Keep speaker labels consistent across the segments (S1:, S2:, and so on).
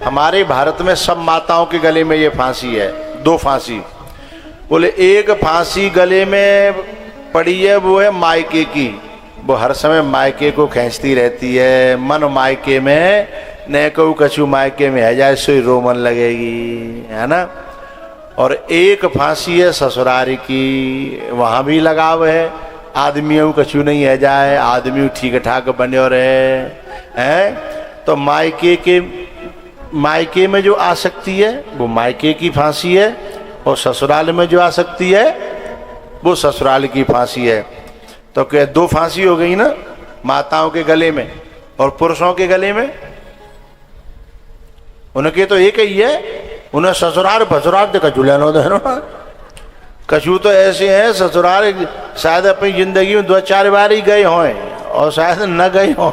S1: हमारे भारत में सब माताओं के गले में ये फांसी है, 2 फांसी। बोले एक फांसी गले में पड़ी है, वो है मायके की, वो हर समय मायके को खींचती रहती है। मन मायके में न कहू कछु मायके में है जाए सोई रोमन लगेगी, है ना। और एक फांसी है ससुरारी की, वहाँ भी लगाव है, आदमियों कछु नहीं है जाए, आदमी ठीक ठाक बने रहे हैं। तो मायके में जो आसक्ति है वो मायके की फांसी है, और ससुराल में जो आसक्ति है वो ससुराल की फांसी है। तो क्या 2 फांसी हो गई ना, माताओं के गले में और पुरुषों के गले में। उनके तो एक ही है, उन्हें ससुराल भसुराल तो कछु लेनो देनो। कछु तो ऐसे हैं ससुराल शायद अपनी जिंदगी में 2-4 बार ही गए हों, और शायद न गए हों,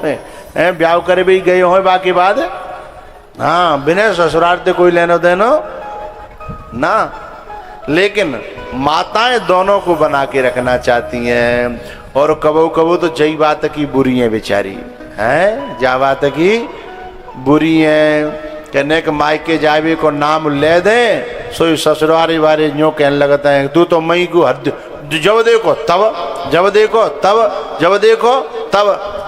S1: ब्याह करे भी गए हों, बाकी बाद हाँ बिना ससुराल से कोई लेनो देनो ना। लेकिन माताएं दोनों को बना के रखना चाहती हैं। और कबो कबो तो जई बात की बुरी है बेचारी, हैं जा बात की बुरी है। कहने के मायके जावे को नाम ले दे, सोई ससुरारी वाले यूँ कहने लगता है तू तो मई को हद, जब देखो तब, जब देखो तब, जब देखो तब,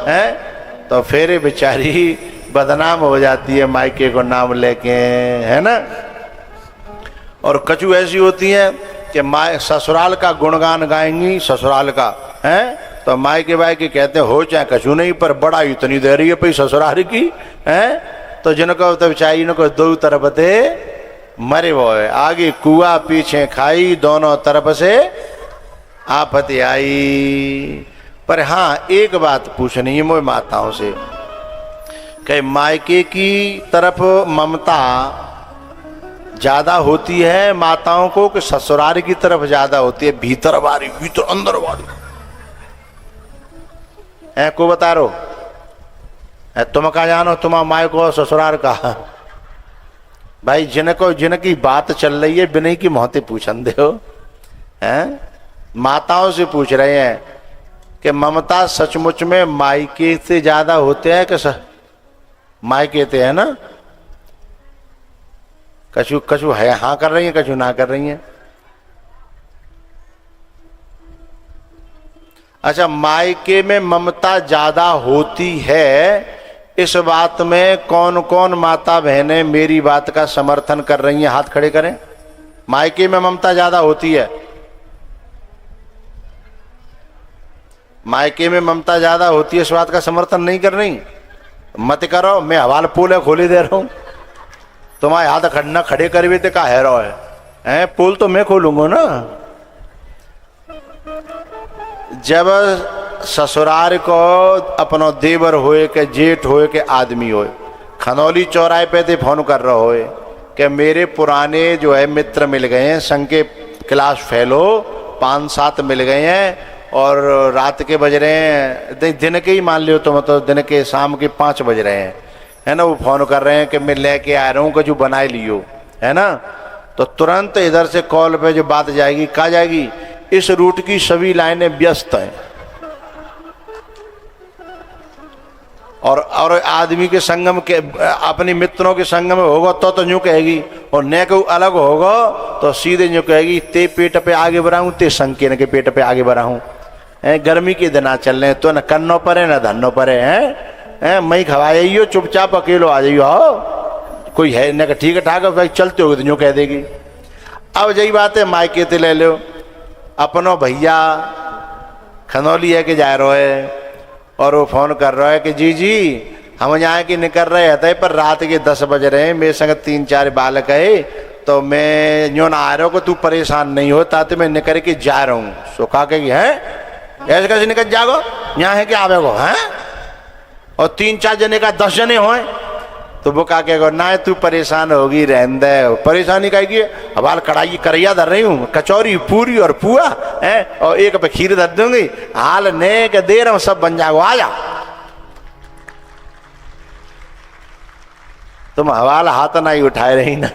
S1: हैं। तो फिर बेचारी बदनाम हो जाती है मायके को नाम लेके, है ना। और कछु ऐसी होती हैं कि माय ससुराल का गुणगान गाएंगी, ससुराल का, हैं। तो मायके बायके कहते हैं हो चाहे कछु नहीं, पर बड़ा इतनी दे रही है भाई ससुराल की, हैं। तो जिनको तो बेचारी इनको 2 तरफ थे मरे वो है, आगे कुआ पीछे खाई, दोनों तरफ से आफत आई। पर हाँ एक बात पूछनी है मोए माताओं से कि मायके की तरफ ममता ज्यादा होती है माताओं को कि ससुराल की तरफ ज्यादा होती है? भीतर वाली, भीतर अंदर वाली है को बता रो है, तुम का जानो तुम माय को ससुराल का। भाई जिनको जिनकी बात चल रही है बिना की मोहते पूछन दे हो, हैं। माताओं से पूछ रहे हैं कि ममता सचमुच में मायके से ज्यादा होते हैं कि मायके से, है ना। कछु कछु है हाँ कर रही हैं, कछु ना कर रही हैं। अच्छा, मायके में ममता ज्यादा होती है, इस बात में कौन कौन माता बहनें मेरी बात का समर्थन कर रही हैं? हाथ खड़े करें। मायके में ममता ज्यादा होती है, मायके में ममता ज्यादा होती है, इस बात का समर्थन नहीं कर रही? मत करो, मैं हवाल पोल खोले दे रहा हूं, तुम्हारे हाथ खड़ना खड़े कर भी का हैरो है, पोल तो मैं खोलूंगा ना। जब ससुराल को अपनो देवर होए के जेठ होए के आदमी होए, खनौली चौराहे पे थे फोन कर रहा होए कि मेरे पुराने जो है मित्र मिल गए हैं, संघ के क्लास फेलो 5-7 मिल गए हैं, और रात के बज रहे हैं, दिन के ही मान लियो तो मतलब दिन के शाम के 5 बज रहे हैं, है ना। वो फोन कर रहे हैं कि मैं लेके आ रहा हूँ, कुछ बनाए लियो, है ना। तो तुरंत इधर से कॉल पे जो बात जाएगी, कहाँ जाएगी? इस रूट की सभी लाइनें व्यस्त हैं, और आदमी के संगम के अपने मित्रों के संगम में होगा तो यूँ कहेगी, और न को अलग होगा तो सीधे यूँ कहेगी ते पेट पे आगे बढ़ाऊँ, ते संकेन के पेट पे आगे बढ़ाऊँ। गर्मी के दिन चल रहे तो न कन्नों पर है न धन्नों पर है, मई खवाइयो चुपचाप अकेलो आ जाइयो, हो कोई है न ठीक ठाक भाई चलते हो तो यूँ कह देगी। अब यही बात है मायके ते ले लो, अपनो भैया खनौली है कि जा रहा है, और वो फोन कर रहा है कि जी हम यहाँ की निकल रहे थे, पर रात के 10 बज रहे हैं, मेरे संग 3-4 बालक है, तो मैं यूँ ना आ रहा हूँ को तू परेशान नहीं हो, ताते मैं निकल के जा रहा हूँ। सो कहा कि है ऐसे कैसे निकल जागो, यहाँ है कि आवे गो, हैं। और 3-4 जने का 10 जने होए, तो वो कहा के ना तू परेशान होगी, रहन दे, परेशानी का की हवाल कढ़ाई करैया धर रही हूँ, कचौरी पूरी और पुआ है, और एक पे खीर धर दूंगी, हाल ने के देर में सब बन जाओ, आ जा। तुम हवाल हाथ नहीं उठाए रही ना,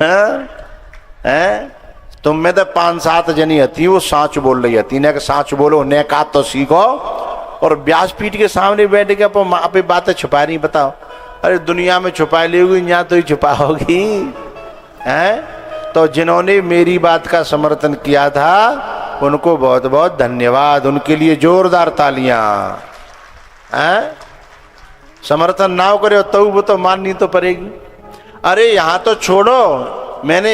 S1: हैं। तुम में तो 5-7 जनी हती, वो साँच बोल रही हती, ने साँच बोलो, ने का तो सीखो, और व्यासपीठ के सामने बैठ के आप बातें छुपा रही। बताओ अरे दुनिया में छुपा लेगी, यहाँ तो ही छुपाओगी हैं। तो जिन्होंने मेरी बात का समर्थन किया था उनको बहुत बहुत धन्यवाद, उनके लिए जोरदार तालियां हैं। समर्थन ना करे तो वो तो माननी तो पड़ेगी। अरे यहाँ तो छोड़ो, मैंने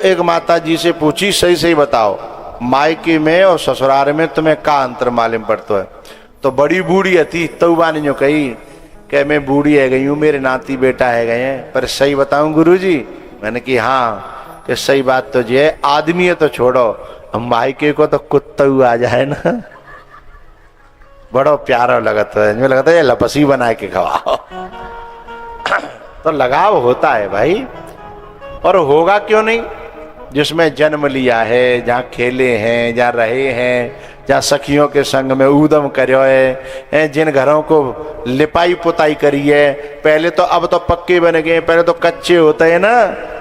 S1: एक माता जी से पूछी, सही सही बताओ मायके में और ससुराल में तुम्हें का अंतर मालूम पड़ता है? तो बड़ी बूढ़ी थी तो बानी जो कही कि मैं बूढ़ी है गई हूँ, मेरे नाती बेटा है गए हैं, पर सही बताऊं गुरुजी? मैंने कि हाँ, कि सही बात तो ये आदमी है तो छोड़ो, हम मायके को तो कुत्ता आ जाए ना, बड़ा प्यारा लगता है, मुझे लगता है ये लपसी बना के खवाओ। तो लगाव होता है भाई, और होगा क्यों नहीं? जिसमें जन्म लिया है, जहाँ खेले हैं, जहाँ रहे हैं, जहाँ सखियों के संग में ऊधम करो है, जिन घरों को लिपाई पुताई करी है, पहले तो अब तो पक्के बन गए, पहले तो कच्चे होते हैं ना,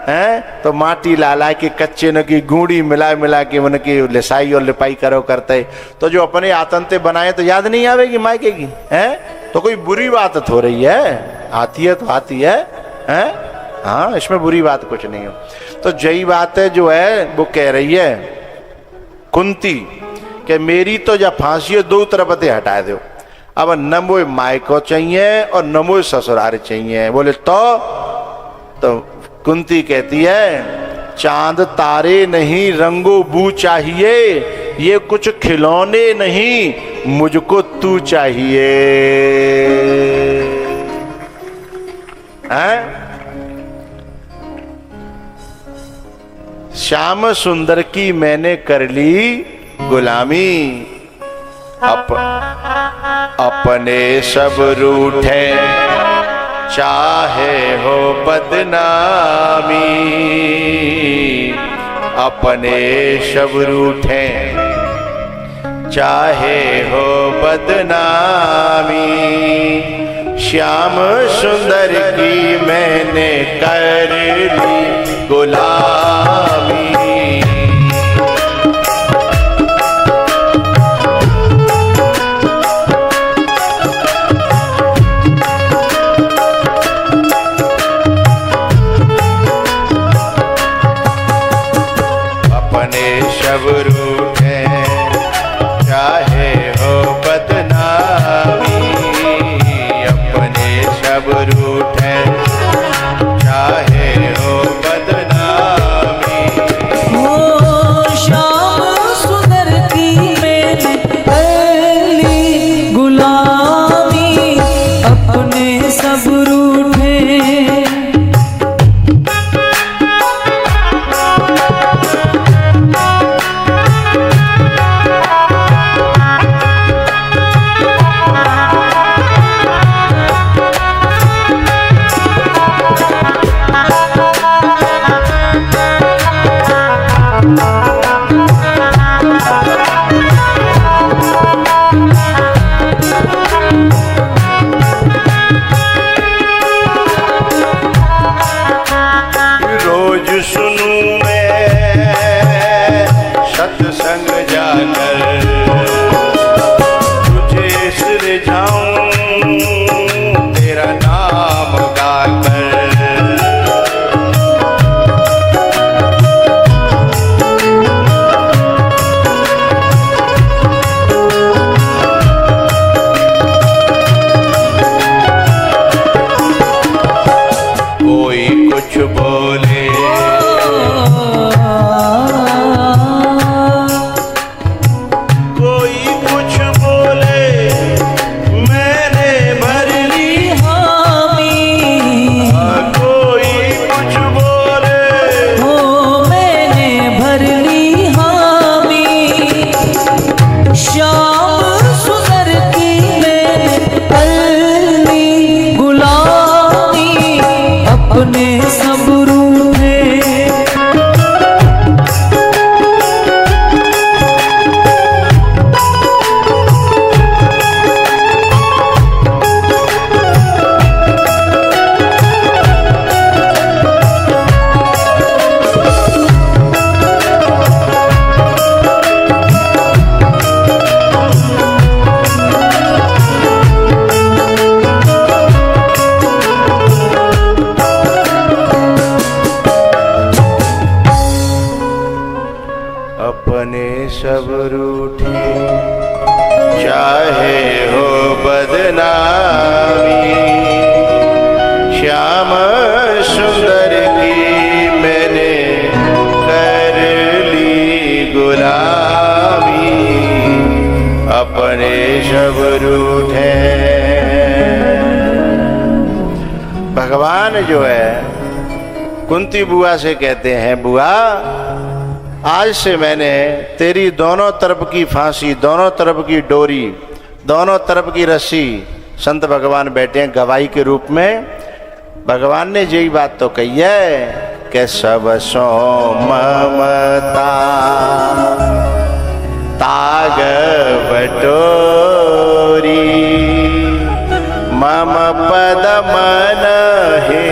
S1: हैं तो माटी ला ला के कच्चे न की गूड़ी मिला मिला के उनकी लिसाई और लिपाई करो करते। तो जो अपने आतंते बनाए तो याद नहीं आवेगी मायके की, हैं? तो कोई बुरी बात हो रही है? आती है तो आती है, हैं? हाँ, इसमें बुरी बात कुछ नहीं हो। तो यही बात है जो है वो कह रही है कुंती कि मेरी तो जब फांसी है दो तरफ हटा दो, अब न मोए मायको चाहिए और न मोए ससुराल चाहिए। बोले तो कुंती कहती है चांद तारे नहीं रंगो बू चाहिए, ये कुछ खिलौने नहीं मुझको तू चाहिए। हैं? श्याम सुंदर की मैंने कर ली गुलामी, अपने सब रूठे चाहे हो बदनामी, अपने सब रूठे चाहे हो बदनामी, श्याम सुंदर की मैंने कर ली गुलामी। अपने शब रूठे चाहे हो बदनामी, अपने शब रूठे चाहे हो बदनामी, सब रूठे, चाहे हो बदनामी, श्याम सुंदर की मैंने कर ली गुलामी, अपने सब रूठे। भगवान जो है कुंती बुआ से कहते हैं, बुआ आज से मैंने तेरी दोनों तरफ की फांसी, दोनों तरफ की डोरी, दोनों तरफ की रस्सी, संत भगवान बैठे हैं गवाही के रूप में। भगवान ने यही बात तो कही है कि सब सो ममता ताग बटोरी, मम पद मन हे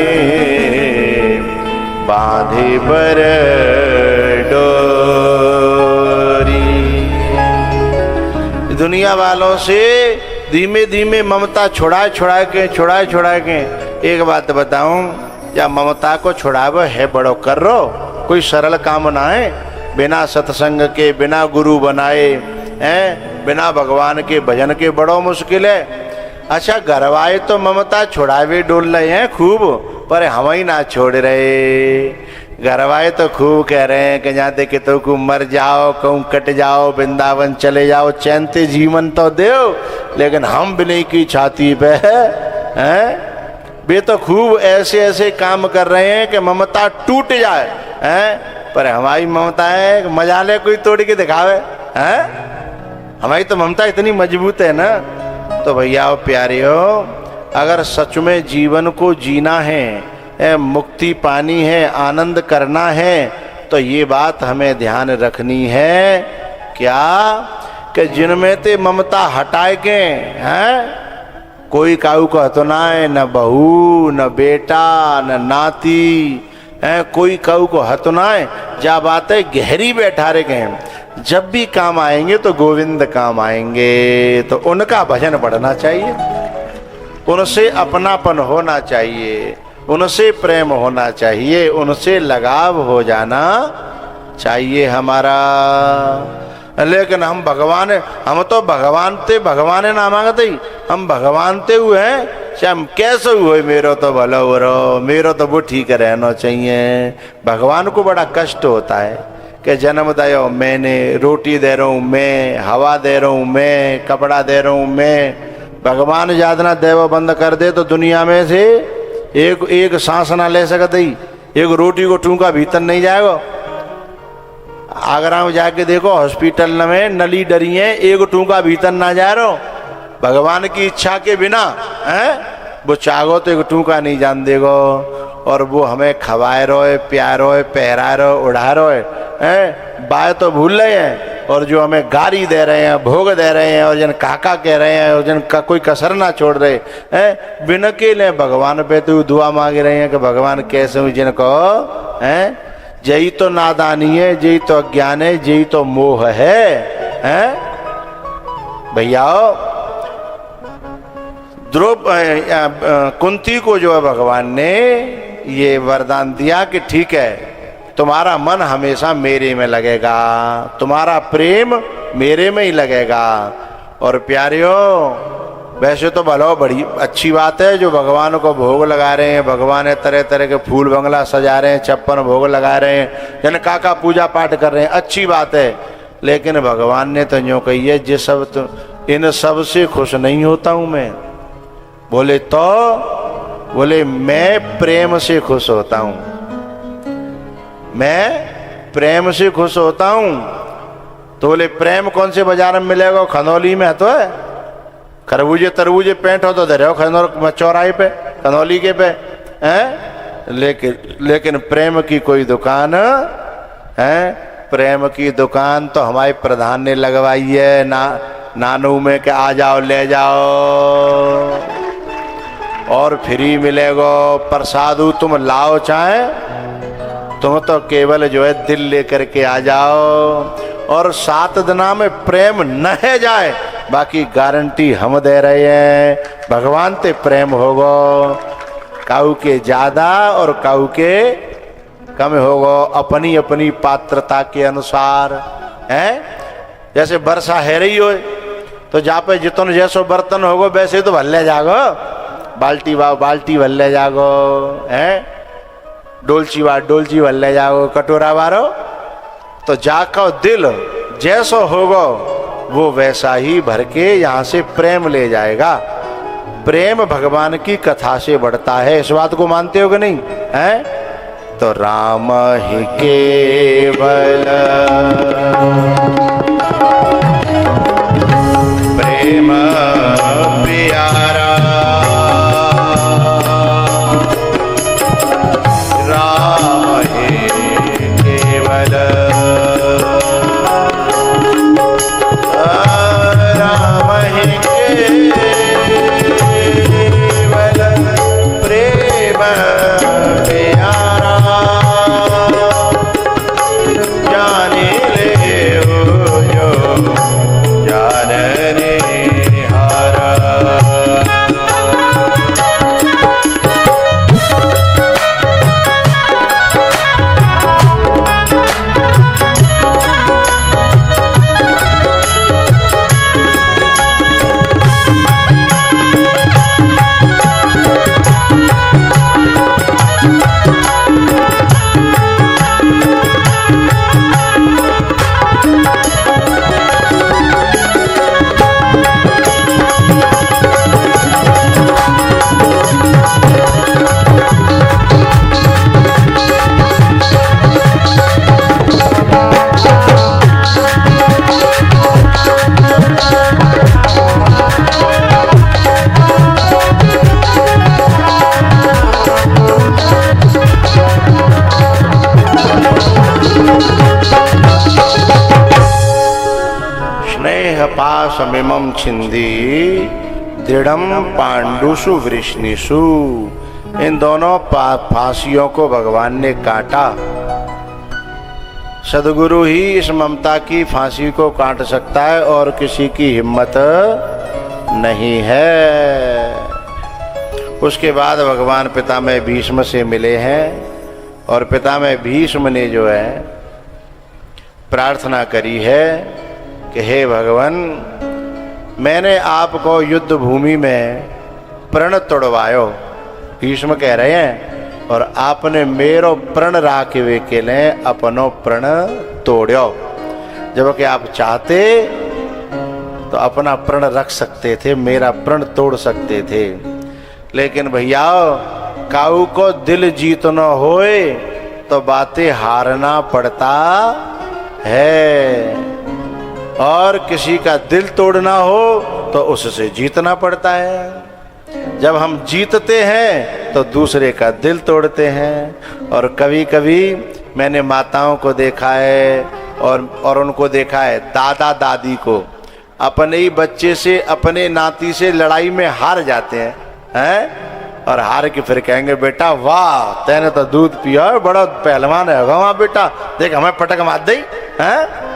S1: बांधे बर डोरी। दुनिया वालों से धीमे धीमे ममता छुड़ा के एक बात बताऊं, या ममता को छुड़ावे है बड़ो कर रो, कोई सरल काम ना है। बिना सत्संग के, बिना गुरु बनाए हैं, बिना भगवान के भजन के बड़ो मुश्किल है। अच्छा घरवाए तो ममता छुड़ावे डोल रहे हैं खूब, पर हम ही ना छोड़ रहे। घरवाए तो खूब कह रहे हैं कि जहाँ देखे तो को मर जाओ, कहूँ कट जाओ, वृंदावन चले जाओ, चैनते जीवन तो दो, लेकिन हम बिना की छाती पे हैं वे तो खूब ऐसे ऐसे काम कर रहे हैं कि ममता टूट जाए हैं। पर हमारी ममता है मजा ले कोई तोड़ के दिखावे हैं। हमारी तो ममता इतनी मजबूत है ना। तो भैया प्यारे हो, अगर सच में जीवन को जीना है, मुक्ति पानी है, आनंद करना है, तो ये बात हमें ध्यान रखनी है क्या कि जिनमें ते ममता हटाए के हैं, कोई काऊ का तो ना है, न बहू, न बेटा, न नाती है, कोई काऊ को हत ना है। जा बात है गहरी बैठा रहे हैं, जब भी काम आएंगे तो गोविंद काम आएंगे। तो उनका भजन बढ़ना चाहिए, उनसे अपनापन होना चाहिए, उनसे प्रेम होना चाहिए, उनसे लगाव हो जाना चाहिए हमारा। लेकिन हम भगवान, हम तो भगवान ते भगवान ना मांगते, हम भगवान ते हुए हैं, चाहे हम कैसे हुए, मेरो तो भला हो रहो, मेरो तो वो ठीक रहना चाहिए। भगवान को बड़ा कष्ट होता है कि जन्म दयो मैंने, रोटी दे रहा हूँ मैं, हवा दे रहा हूँ मैं, कपड़ा दे रहा हूँ मैं। भगवान यादना देव बंद कर दे तो दुनिया में से एक सांस ना ले सकते ही, एक रोटी को ठूंका भीतर नहीं जाएगा। आगरा में जाके देखो हॉस्पिटल में नली डरी है, एक ठूंका भीतर ना जा रहा। भगवान की इच्छा के बिना हैं वो चाहो तो एक ठूंका नहीं जान देगो। और वो हमें खवाए रहे, प्यार रहे, पहरा रहे, उड़ा रहे हैं, बाय तो भूल रहे हैं। और जो हमें गारी दे रहे हैं, भोग दे रहे हैं, और जन काका कह रहे हैं, और जन का कोई कसर ना छोड़ रहे हैं, बिन के ले भगवान पे तो दुआ मांग रहे हैं कि भगवान कैसे हूँ जिनको हैं। यही तो नादानी है, यही तो अज्ञान है, यही तो मोह है हैं। भैया कुंती को जो है भगवान ने ये वरदान दिया कि ठीक है, तुम्हारा मन हमेशा मेरे में लगेगा, तुम्हारा प्रेम मेरे में ही लगेगा। और प्यारियों, वैसे तो भलो बड़ी अच्छी बात है जो भगवान को भोग लगा रहे हैं, भगवान है तरह तरह के फूल बंगला सजा रहे हैं, 56 भोग लगा रहे हैं, जन काका पूजा पाठ कर रहे हैं, अच्छी बात है। लेकिन भगवान ने तो यूँ कही है, जिस सब तो इन सब से खुश नहीं होता हूँ मैं। बोले तो बोले मैं प्रेम से खुश होता हूँ, मैं प्रेम से खुश होता हूँ। तो बोले प्रेम कौन से बाजार में मिलेगा? खनौली में है तो है, खरबूजे तरबूजे पेंट हो तो दे रहे हो खनौर चौराहे पे, खनौली के पे हैं। लेकिन प्रेम की कोई दुकान है, प्रेम की दुकान तो हमारे प्रधान ने लगवाई है नानू में कि आ जाओ ले जाओ और फ्री मिलेगा प्रसादू, तुम लाओ चाहे, तुम तो केवल जो है दिल लेकर के आ जाओ। और 7 दिना में प्रेम न है जाए, बाकी गारंटी हम दे रहे हैं, भगवान ते प्रेम होगो, काऊ के ज्यादा और काऊ के कम होगो, अपनी अपनी पात्रता के अनुसार है। जैसे वर्षा है रही हो तो जा पे जितन जैसो बर्तन होगो वैसे तो भल्ले जागो, बाल्टी बा बाल्टी भल्ले जागो, हैं डोलची बा डोलची भल्ले जागो, कटोरा बारो। तो जाको दिल जैसो होगो वो वैसा ही भर के यहाँ से प्रेम ले जाएगा। प्रेम भगवान की कथा से बढ़ता है, इस बात को मानते हो कि नहीं है? तो राम ही केवल प्रेम प्यारा, राम ही केवल, राम ही केवल प्रेम प्यारा, जाने ले जो जानने हारा। पाशमिमं छिंदी दृढ़म पांडुषु वृष्णिषु। इन दोनों फांसियों को भगवान ने काटा। सदगुरु ही इस ममता की फांसी को काट सकता है और किसी की हिम्मत नहीं है। उसके बाद भगवान पितामह भीष्म से मिले हैं और पितामह भीष्म ने जो है प्रार्थना करी है कि हे भगवान, मैंने आपको युद्ध भूमि में प्रण तोड़वायो, भीष्म कह रहे हैं, और आपने मेरो प्रण राखे के लिए अपनो प्रण तोड़ो। जबकि आप चाहते तो अपना प्रण रख सकते थे, मेरा प्रण तोड़ सकते थे, लेकिन भैया काऊ को दिल जीतना होए तो बातें हारना पड़ता है, और किसी का दिल तोड़ना हो तो उससे जीतना पड़ता है। जब हम जीतते हैं तो दूसरे का दिल तोड़ते हैं। और कभी कभी मैंने माताओं को देखा है और उनको देखा है दादा दादी को अपने ही बच्चे से, अपने नाती से लड़ाई में हार जाते हैं और हार के फिर कहेंगे बेटा वाह तैने तो दूध पिया, बड़ा पहलवान है वहाँ बेटा, देख हमें पटक मार दी है।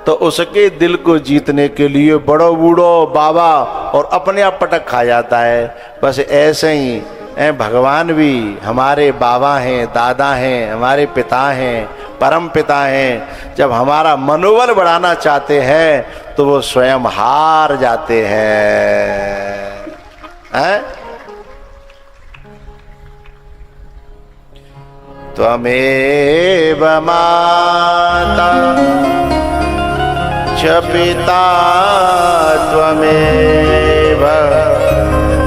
S1: तो उसके दिल को जीतने के लिए बड़ो बूढ़ो बाबा और अपने आप पटक खा जाता है। बस ऐसे ही भगवान भी हमारे बाबा हैं, दादा हैं, हमारे पिता हैं, परम पिता हैं। जब हमारा मनोबल बढ़ाना चाहते हैं तो वो स्वयं हार जाते हैं। त्वमेव माता च पिता त्वमेव,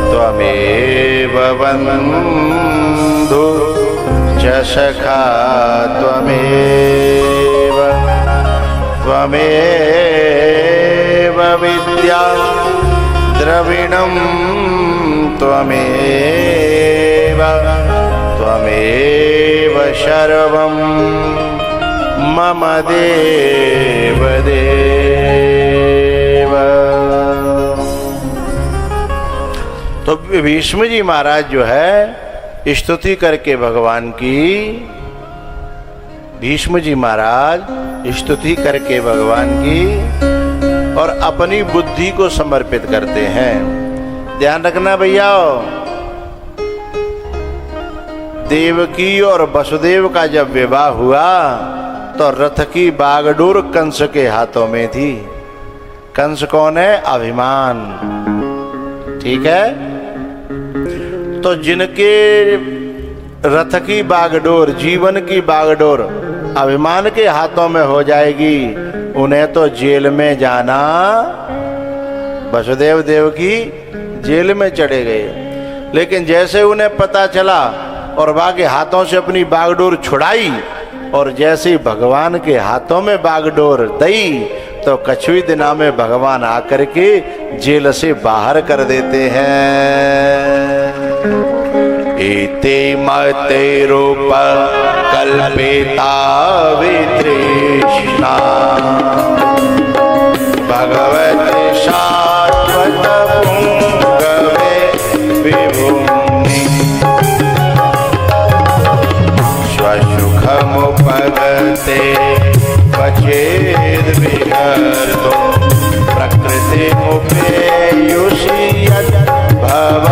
S1: त्वमेव बन्धु च सखा त्वमेव, त्वमेव विद्या द्रविणं त्वमेव, त्वमेव सर्वं मम देव देव। तो भीष्म जी महाराज जो है स्तुति करके भगवान की, भीष्म जी महाराज स्तुति करके भगवान की और अपनी बुद्धि को समर्पित करते हैं। ध्यान रखना भैया, देवकी और वसुदेव का जब विवाह हुआ तो रथ की बागडोर कंस के हाथों में थी। कंस कौन है? अभिमान। ठीक है, तो जिनके रथ की बागडोर, जीवन की बागडोर अभिमान के हाथों में हो जाएगी, उन्हें तो जेल में जाना, वसुदेव देवकी जेल में चढ़े गए। लेकिन जैसे उन्हें पता चला और वहां के हाथों से अपनी बागडोर छुड़ाई, और जैसे ही भगवान के हाथों में बागडोर दई, तो कछुई दिना में भगवान आकर के जेल से बाहर कर देते हैं। इति मते रूप कल्पिता वितृष्णा भगवते शाश्वत पुंगवे विभुनि स्वसुखमुपगते पचेद विगतो प्रकृति मुपेयुषि यत् भव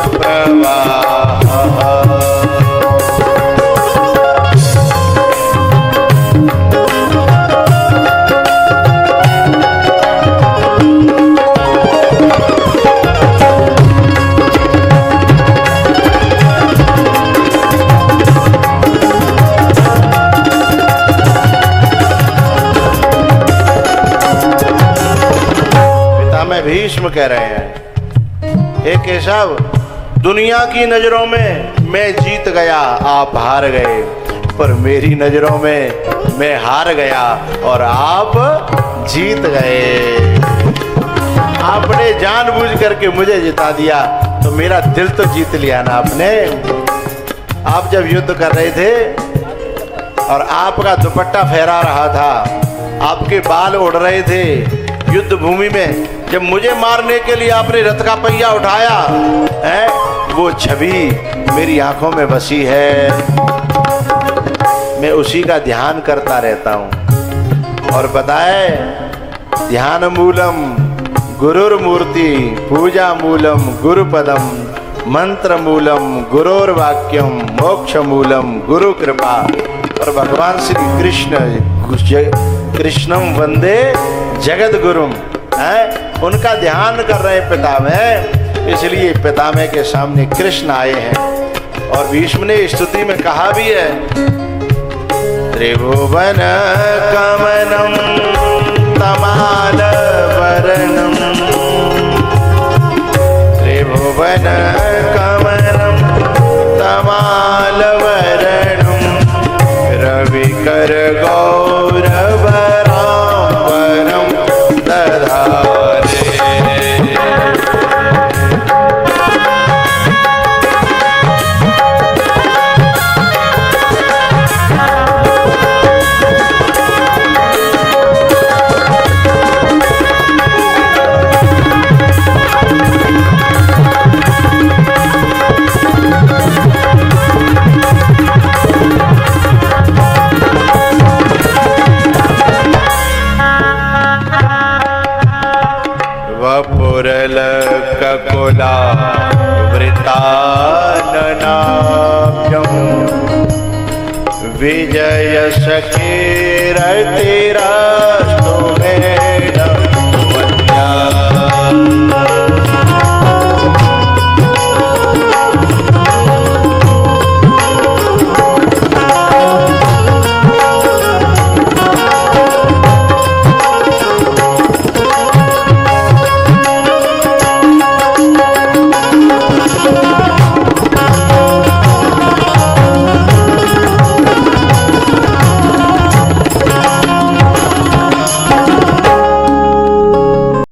S1: प्रवाह। भीष्म कह रहे हैं, हे केशव, दुनिया की नजरों में मैं जीत गया, आप हार गए, पर मेरी नजरों में मैं हार गया और आप जीत गए। आपने जानबूझ करके मुझे जिता दिया, तो मेरा दिल तो जीत लिया ना आपने। आप जब युद्ध कर रहे थे और आपका दुपट्टा फहरा रहा था, आपके बाल उड़ रहे थे युद्ध भूमि में, जब मुझे मारने के लिए आपने रथ का पहिया उठाया है, वो छवि मेरी आंखों में बसी है। मैं उसी का ध्यान करता रहता हूँ। और बताए, ध्यान मूलम गुरुर्मूर्ति, पूजा मूलम गुरुपदम, मंत्र मूलम गुरुर्वाक्यम, मोक्ष मूलम गुरु कृपा। और भगवान श्री कृष्णम वंदे जगत गुरुम है, उनका ध्यान कर रहे पितामह, इसलिए पितामह के सामने कृष्ण आए हैं। और भीष्म ने स्तुति में कहा भी है, त्रिभुवन कमनम तमाल वरणम, त्रिभुवन कमनम तमाल वरणम, रवि कर गौरव राम दधारे। वपुरल ककुला वृताननाभ्यं, विजय सखेरतिरास्तु मेन